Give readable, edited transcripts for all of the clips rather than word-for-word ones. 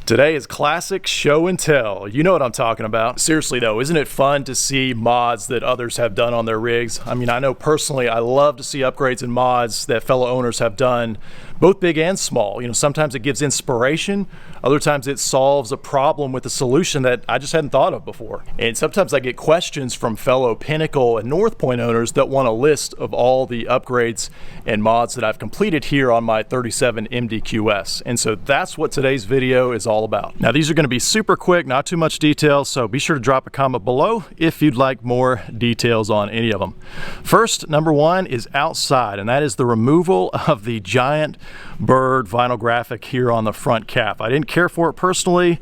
Today is classic show and tell. You know what I'm talking about. Seriously though, isn't it fun to see mods that others have done on their rigs? I mean, I know personally I love to see upgrades and mods that fellow owners have done, both big and small. You know, sometimes it gives inspiration, other times it solves a problem with a solution that I just hadn't thought of before. And sometimes I get questions from fellow Pinnacle and North Point owners that want a list of all the upgrades and mods that I've completed here on my 37 MDQS. And so that's what today's video is all about. Now these are going to be super quick, not too much detail, so be sure to drop a comment below if you'd like more details on any of them. First, number one is outside, and that is the removal of the giant bird vinyl graphic here on the front cap. I didn't care for it personally,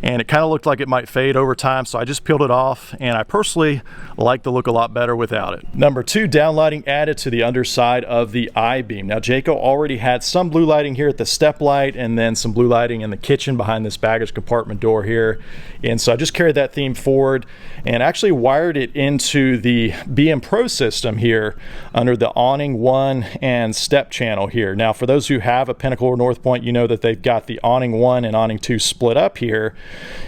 and it kind of looked like it might fade over time, so I just peeled it off, and I personally like the look a lot better without it. Number two, downlighting added to the underside of the I-beam. Now Jayco already had some blue lighting here at the step light, and then some blue lighting in the kitchen behind this baggage compartment door here, and so I just carried that theme forward and actually wired it into the BM Pro system here under the awning 1 and step channel here. Now for those who have a Pinnacle or North Point, you know that they've got the awning 1 and awning 2 split up here,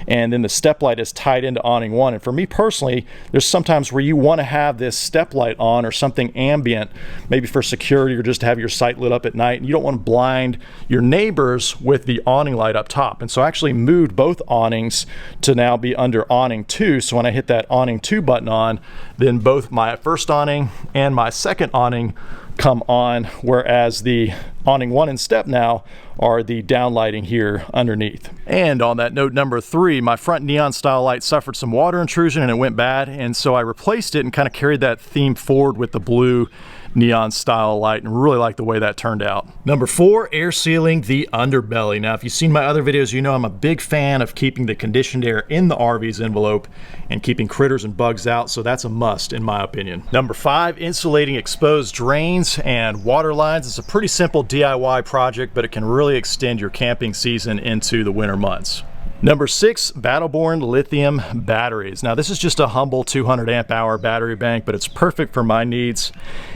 and then the step light is tied into awning 1. And for me personally, there's sometimes where you want to have this step light on or something ambient, maybe for security or just to have your site lit up at night, and you don't want to blind your neighbors with the awning light up top. And so I actually moved both awnings to now be under awning 2, so when I hit that awning 2 button on, then both my first awning and my second awning come on, whereas the awning 1 and step now are the downlighting here underneath. And on that note, number 3, my front neon style light suffered some water intrusion and it went bad, and so I replaced it and kind of carried that theme forward with the blue neon style light, and really like the way that turned out. Number 4, air sealing the underbelly. Now if you've seen my other videos, you know I'm a big fan of keeping the conditioned air in the RV's envelope and keeping critters and bugs out, so that's a must in my opinion. Number 5, insulating exposed drains and water lines. It's a pretty simple DIY project, but it can really extend your camping season into the winter months. Number 6, Battleborn lithium batteries. Now this is just a humble 200 amp hour battery bank, but it's perfect for my needs.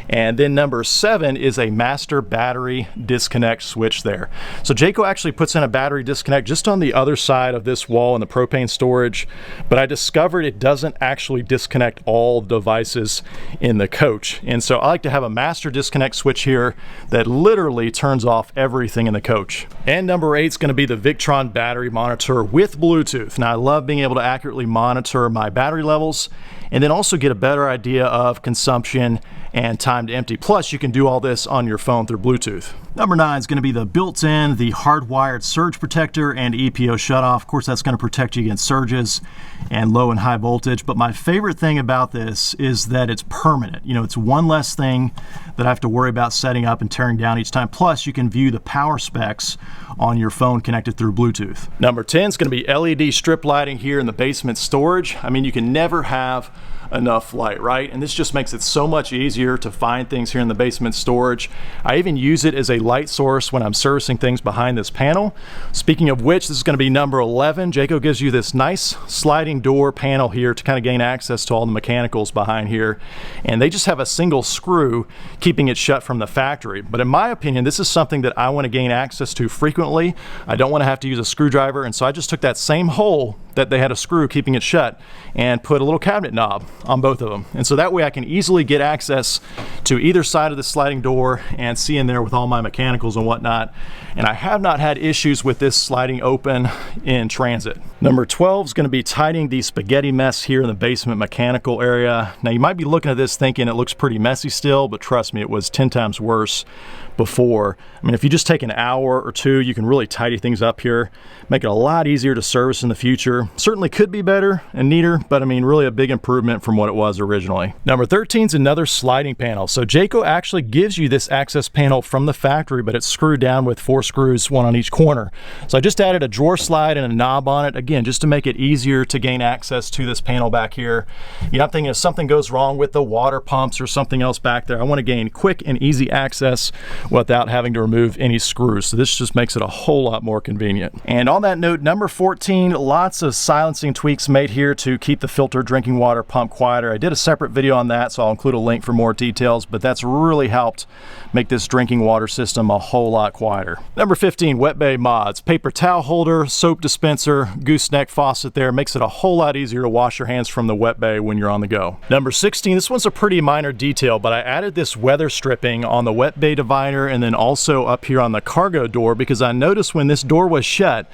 And then number 7 is a master battery disconnect switch there. So Jayco actually puts in a battery disconnect just on the other side of this wall in the propane storage, but I discovered it doesn't actually disconnect all devices in the coach. And so I like to have a master disconnect switch here that literally turns off everything in the coach. And number 8 is going to be the Victron battery monitor with Bluetooth. Now I love being able to accurately monitor my battery levels and then also get a better idea of consumption and time to empty. Plus you can do all this on your phone through Bluetooth. Number 9 is going to be the built-in, the hardwired surge protector and EPO shutoff. Of course that's going to protect you against surges and low and high voltage, but my favorite thing about this is that it's permanent. You know, it's one less thing that I have to worry about setting up and tearing down each time. Plus you can view the power specs on your phone connected through Bluetooth. Number 10 is going to be LED strip lighting here in the basement storage. I mean, you can never have enough light, right? And this just makes it so much easier to find things here in the basement storage. I even use it as a light source when I'm servicing things behind this panel. Speaking of which, this is going to be number 11. Jayco gives you this nice sliding door panel here to kind of gain access to all the mechanicals behind here, and they just have a single screw keeping it shut from the factory. But in my opinion, this is something that I want to gain access to frequently. I don't want to have to use a screwdriver, and so I just took that same hole that they had a screw keeping it shut and put a little cabinet knob on both of them. And so that way I can easily get access to either side of the sliding door and see in there with all my mechanicals and whatnot. And I have not had issues with this sliding open in transit. Number 12 is going to be tidying the spaghetti mess here in the basement mechanical area. Now you might be looking at this thinking it looks pretty messy still, but trust me, it was 10 times worse before. I mean, if you just take an hour or two, you can really tidy things up here, make it a lot easier to service in the future. Certainly could be better and neater, but I mean, really a big improvement from what it was originally. Number 13 is another sliding panel. So Jayco actually gives you this access panel from the factory, but it's screwed down with 4 screws, 1 on each corner. So I just added a drawer slide and a knob on it, again, just to make it easier to gain access to this panel back here. You know, I'm thinking if something goes wrong with the water pumps or something else back there, I want to gain quick and easy access without having to remove any screws. So this just makes it a whole lot more convenient. And on that note, number 14, lots of silencing tweaks made here to keep the filtered drinking water pump quieter. I did a separate video on that, so I'll include a link for more details, but that's really helped make this drinking water system a whole lot quieter. Number 15, Wetbay Mods. Paper towel holder, soap dispenser, gooseneck faucet there. Makes it a whole lot easier to wash your hands from the Wetbay when you're on the go. Number 16, this one's a pretty minor detail, but I added this weather stripping on the Wetbay divider and then also up here on the cargo door, because I noticed when this door was shut,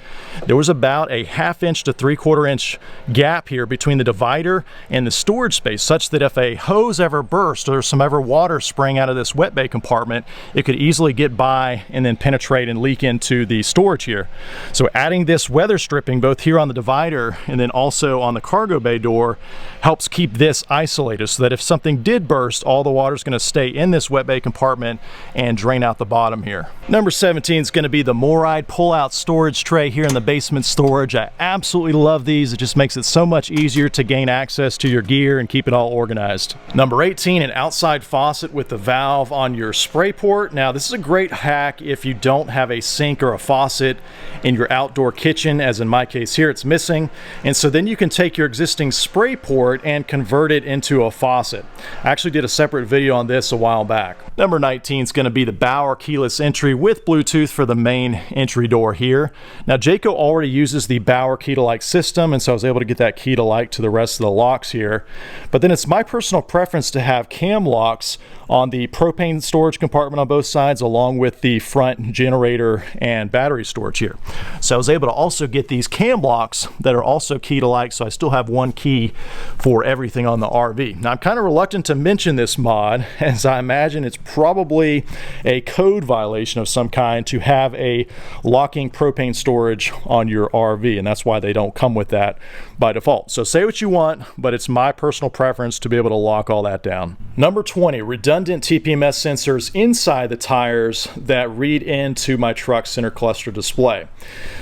there was about a 1/2 inch to 3/4 inch gap here between the divider and the storage space, such that if a hose ever burst or some ever water spraying out of this Wetbay compartment, it could easily get by and then penetrate and leak into the storage here. So adding this weather stripping both here on the divider and then also on the cargo bay door helps keep this isolated, so that if something did burst, all the water is going to stay in this Wetbay compartment and drain out the bottom here. Number 17 is going to be the Morryde pull-out storage tray here in the basement storage. I absolutely love these. It just makes it so much easier to gain access to your gear and keep it all organized. Number 18, an outside faucet with the valve on your spray port. Now this is a great hack if you don't have a sink or a faucet in your outdoor kitchen, as in my case here it's missing, and so then you can take your existing spray port and convert it into a faucet. I actually did a separate video on this a while back. Number 19 is going to be the Bauer keyless entry with Bluetooth for the main entry door here. Now Jayco already uses the Bauer key-to-like system, and so I was able to get that key-to-like to the rest of the locks here, but then it's my personal preference to have cam locks on the propane storage compartment on both sides, along with the front generator and battery storage here. So I was able to also get these cam locks that are also key-to-like, so I still have one key for everything on the RV. Now I'm kind of reluctant to mention this mod, as I imagine it's probably a code violation of some kind to have a locking propane storage on your RV, and that's why they don't come with that by default. So say what you want, but it's my personal preference to be able to lock all that down. Number 20, redundant TPMS sensors inside the tires that read into my truck's center cluster display.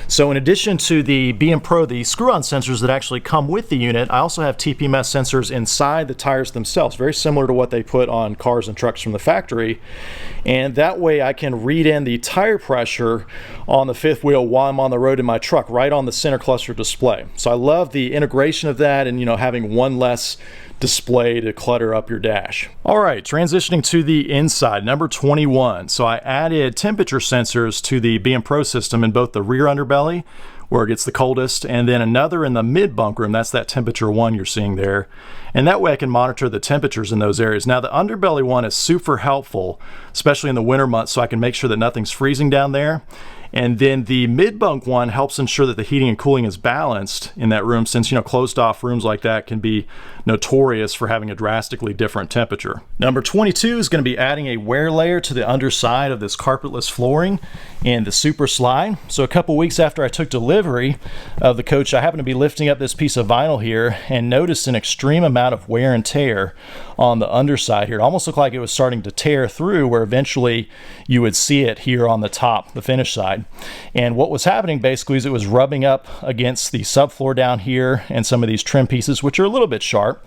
So in addition to the BM Pro, the screw-on sensors that actually come with the unit, I also have TPMS sensors inside the tires themselves, very similar to what they put on cars and trucks from the factory. And that way I can read in the tire pressure on the fifth wheel while I'm on the road in my truck, right on the center cluster display. So I love the integration of that, and having one less display to clutter up your dash. All right, transitioning to the inside, number 21. So I added temperature sensors to the BM Pro system in both the rear underbelly, where it gets the coldest, and then another in the mid bunk room. That's that temperature one you're seeing there. And that way I can monitor the temperatures in those areas. Now the underbelly one is super helpful, especially in the winter months, so I can make sure that nothing's freezing down there. And then the mid-bunk one helps ensure that the heating and cooling is balanced in that room, since closed off rooms like that can be notorious for having a drastically different temperature. Number 22 is going to be adding a wear layer to the underside of this carpetless flooring in the Super Slide. So a couple weeks after I took delivery of the coach, I happened to be lifting up this piece of vinyl here and noticed an extreme amount of wear and tear on the underside here. It almost looked like it was starting to tear through, where eventually you would see it here on the top, the finish side. And what was happening basically is it was rubbing up against the subfloor down here and some of these trim pieces, which are a little bit sharp.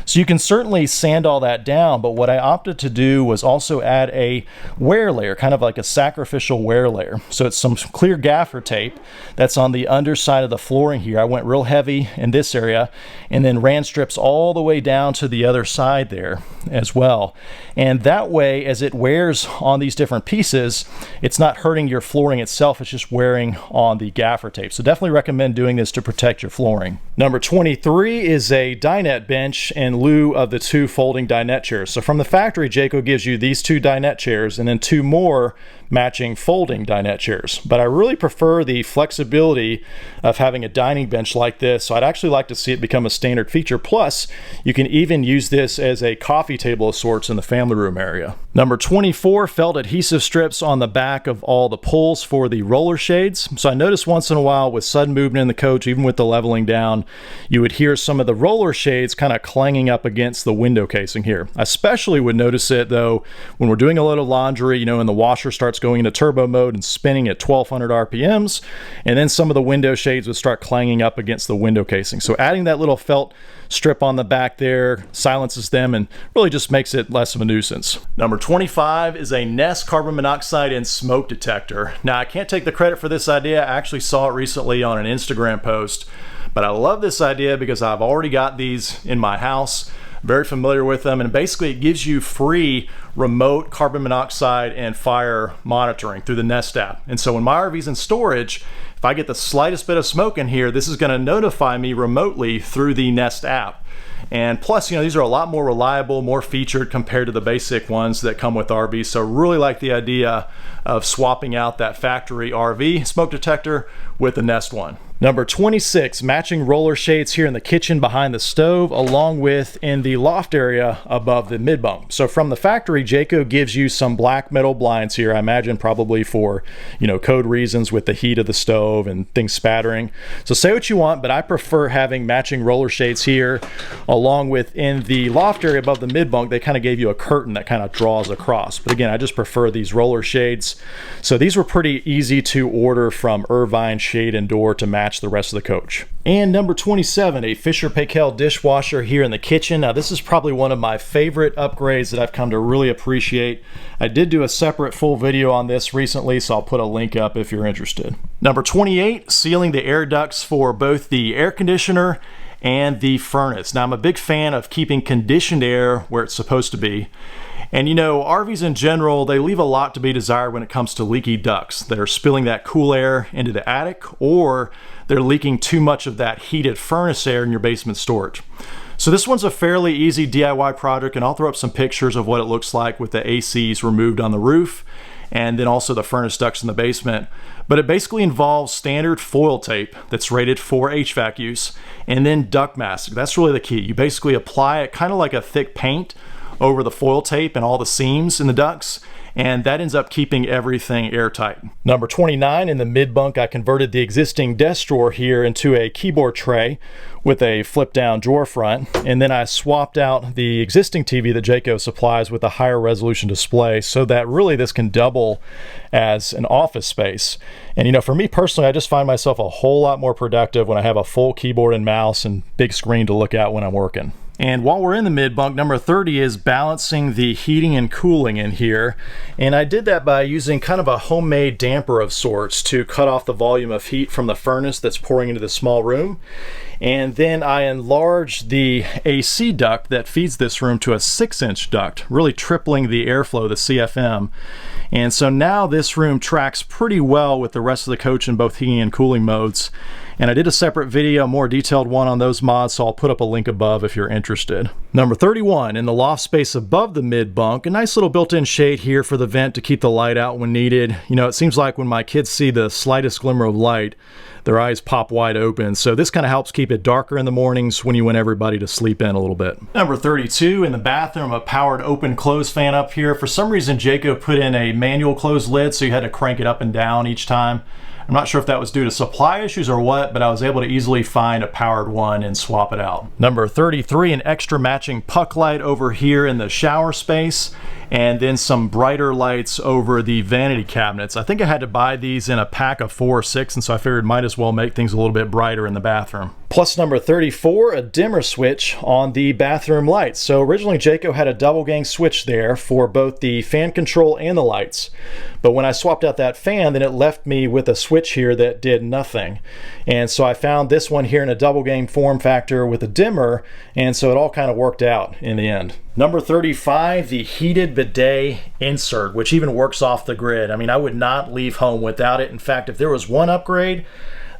So you can certainly sand all that down, but what I opted to do was also add a wear layer, kind of like a sacrificial wear layer. So it's some clear gaffer tape that's on the underside of the flooring here. I went real heavy in this area and then ran strips all the way down to the other side there as well. And that way, as it wears on these different pieces, it's not hurting your flooring itself, it's just wearing on the gaffer tape. So definitely recommend doing this to protect your flooring. Number 23 is a dinette bench in lieu of the two folding dinette chairs. So from the factory, Jayco gives you these two dinette chairs and then two more matching folding dinette chairs. But I really prefer the flexibility of having a dining bench like this, so I'd actually like to see it become a standard feature. Plus, you can even use this as a coffee table of sorts in the family room area. Number 24, felt adhesive strips on the back of all the pulls for the roller shades. So I noticed once in a while with sudden movement in the coach, even with the leveling down, you would hear some of the roller shades kind of clanging up against the window casing here. I especially would notice it though when we're doing a load of laundry, and the washer starts going into turbo mode and spinning at 1200 RPMs, and then some of the window shades would start clanging up against the window casing. So adding that little felt strip on the back there silences them and really just makes it less of a nuisance. Number 25 is a Nest carbon monoxide and smoke detector. Now, I can't take the credit for this idea. I actually saw it recently on an Instagram post, but I love this idea because I've already got these in my house, very familiar with them, and basically it gives you free remote carbon monoxide and fire monitoring through the Nest app. And so when my RV's in storage, if I get the slightest bit of smoke in here, this is going to notify me remotely through the Nest app. And plus, you know, these are a lot more reliable, more featured compared to the basic ones that come with RVs. So really like the idea of swapping out that factory RV smoke detector with the Nest one. Number 26, matching roller shades here in the kitchen behind the stove, along with in the loft area above the mid-bunk. So from the factory, Jayco gives you some black metal blinds here, I imagine probably for, you know, code reasons with the heat of the stove and things spattering. So say what you want, but I prefer having matching roller shades here, along with in the loft area above the mid-bunk, they kind of gave you a curtain that kind of draws across. But again, I just prefer these roller shades. So these were pretty easy to order from Irvine Shade and Door to match the rest of the coach. And number 27, a Fisher-Paykel dishwasher here in the kitchen. Now, this is probably one of my favorite upgrades that I've come to really appreciate. I did do a separate full video on this recently, so I'll put a link up if you're interested. Number 28, sealing the air ducts for both the air conditioner and the furnace. Now, I'm a big fan of keeping conditioned air where it's supposed to be. And you know, RVs in general, they leave a lot to be desired when it comes to leaky ducts that are spilling that cool air into the attic, or they're leaking too much of that heated furnace air in your basement storage. So this one's a fairly easy DIY project, and I'll throw up some pictures of what it looks like with the ACs removed on the roof, and then also the furnace ducts in the basement. But it basically involves standard foil tape that's rated for HVAC use, and then duct mask. That's really the key. You basically apply it kind of like a thick paint over the foil tape and all the seams in the ducts, and that ends up keeping everything airtight. Number 29, in the mid-bunk, I converted the existing desk drawer here into a keyboard tray with a flip-down drawer front, and then I swapped out the existing TV that Jayco supplies with a higher resolution display so that really this can double as an office space. And you know, for me personally, I just find myself a whole lot more productive when I have a full keyboard and mouse and big screen to look at when I'm working. And while we're in the mid-bunk, number 30 is balancing the heating and cooling in here. And I did that by using kind of a homemade damper of sorts to cut off the volume of heat from the furnace that's pouring into the small room. And then I enlarged the AC duct that feeds this room to a 6-inch duct, really tripling the airflow, the CFM. And so now this room tracks pretty well with the rest of the coach in both heating and cooling modes. And I did a separate video, a more detailed one on those mods, so I'll put up a link above if you're interested. Number 31, in the loft space above the mid-bunk, a nice little built-in shade here for the vent to keep the light out when needed. You know, it seems like when my kids see the slightest glimmer of light, their eyes pop wide open. So this kind of helps keep it darker in the mornings when you want everybody to sleep in a little bit. Number 32, in the bathroom, a powered open-close fan up here. For some reason, Jayco put in a manual close lid, so you had to crank it up and down each time. I'm not sure if that was due to supply issues or what, but I was able to easily find a powered one and swap it out. Number 33, an extra matching puck light over here in the shower space, and then some brighter lights over the vanity cabinets. I think I had to buy these in a pack of 4 or 6, and so I figured might as well make things a little bit brighter in the bathroom. Plus number 34, a dimmer switch on the bathroom lights. So originally Jayco had a double gang switch there for both the fan control and the lights. But when I swapped out that fan, then it left me with a switch here that did nothing. And so I found this one here in a double gang form factor with a dimmer, and so it all kind of worked out in the end. Number 35, the heated bidet insert, which even works off the grid. I mean, I would not leave home without it. In fact, if there was one upgrade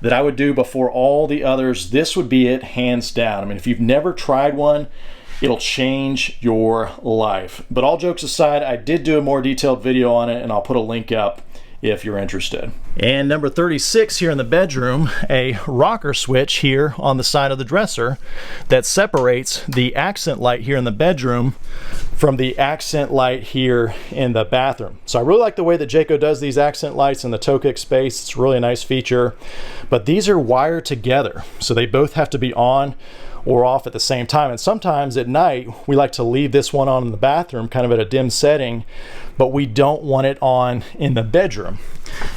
that I would do before all the others, this would be it, hands down. I mean, if you've never tried one, it'll change your life. But all jokes aside, I did do a more detailed video on it, and I'll put a link up if you're interested. And number 36 here in the bedroom, a rocker switch here on the side of the dresser that separates the accent light here in the bedroom from the accent light here in the bathroom. So I really like the way that Jayco does these accent lights in the toe kick space. It's a really nice feature, but these are wired together, so they both have to be on or off at the same time. And sometimes at night we like to leave this one on in the bathroom kind of at a dim setting but we don't want it on in the bedroom.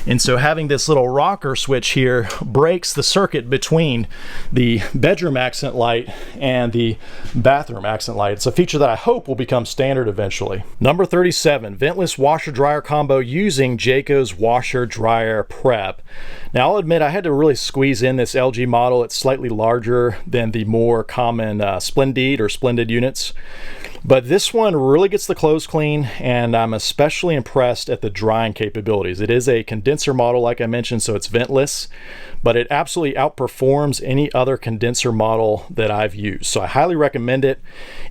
And so having this little rocker switch here breaks the circuit between the bedroom accent light and the bathroom accent light. It's a feature that I hope will become standard eventually. Number 37, ventless washer dryer combo using Jayco's washer dryer prep. Now I'll admit I had to really squeeze in this LG model. It's slightly larger than the more common Splendid or Splendid units. But this one really gets the clothes clean, and I'm especially impressed at the drying capabilities. It is a condenser model, like I mentioned, so it's ventless, but it absolutely outperforms any other condenser model that I've used. So I highly recommend it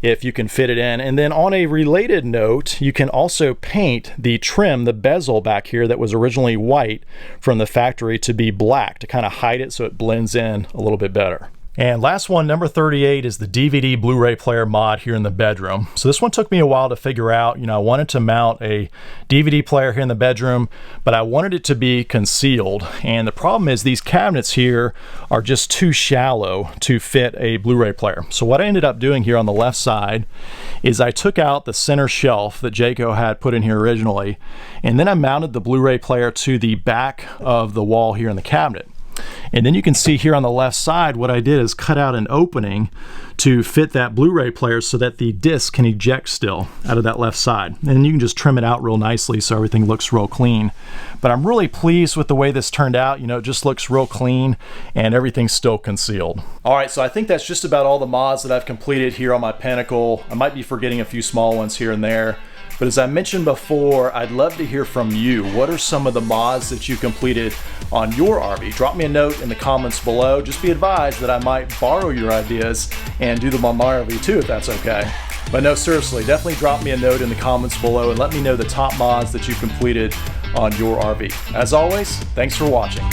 if you can fit it in. And then on a related note, you can also paint the trim, the bezel back here that was originally white from the factory to be black to kind of hide it so it blends in a little bit better. And last one, number 38, is the DVD Blu-ray player mod here in the bedroom. So this one took me a while to figure out. I wanted to mount a DVD player here in the bedroom, but I wanted it to be concealed. And the problem is these cabinets here are just too shallow to fit a Blu-ray player. So what I ended up doing here on the left side is I took out the center shelf that Jayco had put in here originally, and then I mounted the Blu-ray player to the back of the wall here in the cabinet. And then you can see here on the left side, what I did is cut out an opening to fit that Blu-ray player so that the disc can eject still out of that left side. And you can just trim it out real nicely so everything looks real clean. But I'm really pleased with the way this turned out. It just looks real clean and everything's still concealed. All right, so I think that's just about all the mods that I've completed here on my Pinnacle. I might be forgetting a few small ones here and there. But as I mentioned before, I'd love to hear from you. What are some of the mods that you completed on your RV? Drop me a note in the comments below. Just be advised that I might borrow your ideas and do them on my RV too, if that's okay. But no, seriously, definitely drop me a note in the comments below and let me know the top mods that you completed on your RV. As always, thanks for watching.